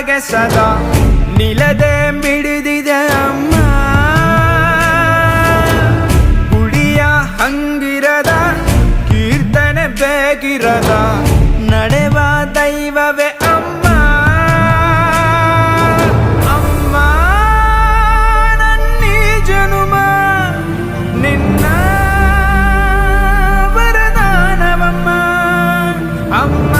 ಒಳಗೆ ಸದಾ ನಿಲದೆ ಮಿಡಿದಿದೆ ಅಮ್ಮ. ಗುಡಿಯ ಹಂಗಿರದ ಕೀರ್ತನೆ ಬೇಕಿರದ ನಡೆವ ದೈವವೇ ಅಮ್ಮ. ಅಮ್ಮ ನನ್ನೀ ಜನುಮ ನಿನ್ನ ವರದಾನವಮ್ಮ. ಅಮ್ಮ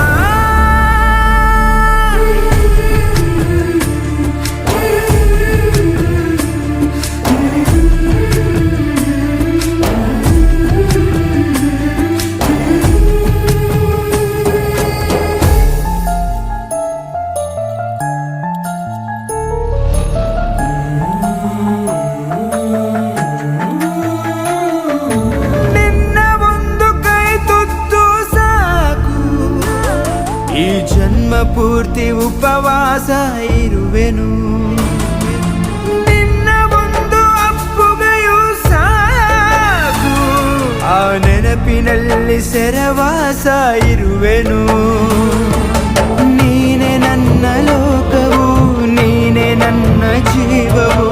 ಈ ಜನ್ಮ ಪೂರ್ತಿ ಉಪವಾಸ ಇರುವೆನು. ನಿನ್ನ ಒಂದು ಅಪ್ಪುಗೆಯೂ ಸಾಕು, ಆ ನೆನಪಿನಲ್ಲಿ ಸೆರವಾಸ ಇರುವೆನು. ನೀನೆ ನನ್ನ ಲೋಕವು, ನೀನೆ ನನ್ನ ಜೀವವು,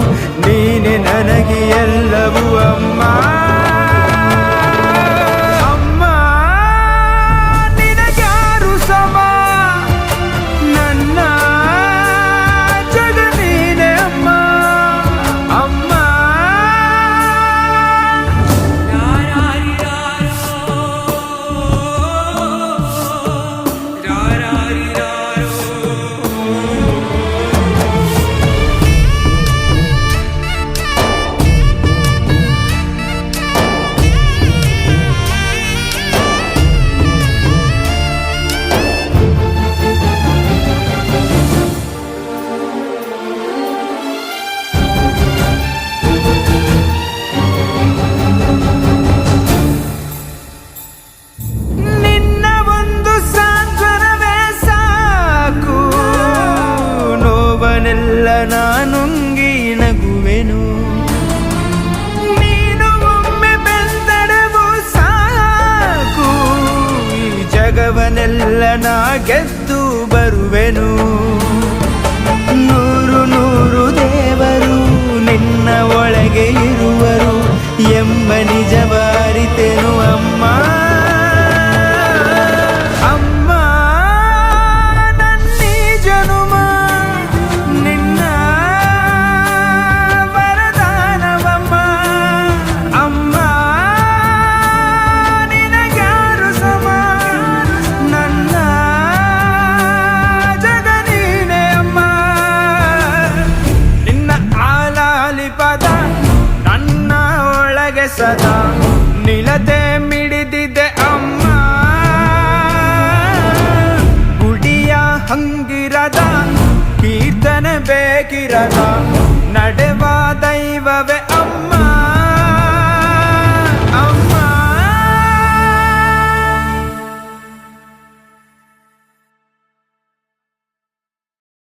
ನೀನೆ ನನಗೆ ಎಲ್ಲವೂ ಅಮ್ಮ. ಎಲ್ಲ ನಾನುಂಗಿ ನಗುವೆನು. ನೀನು ಒಮ್ಮೆ ಬೆಂದಡವು ಸಾಕು, ಈ ಜಗವನ್ನೆಲ್ಲ ನಾ ಗೆದ್ದು ಬರುವೆನು. ನೂರು ನೂರು ದೇವರು ನಿನ್ನ ಒಳಗೆ ಇರುವರು ಎಂಬ ನಿಜವ ಅರಿತೆನು ಅಮ್ಮ. ನನ್ನ ಒಳಗೆ ಸದಾ ನಿಲತೆ ಮಿಡಿದಿದೆ ಅಮ್ಮ. ಗುಡಿಯ ಹಂಗಿರದ ಕೀರ್ತನೆ ಬೇಕಿರದ ನಡೆವ ದೈವವೇ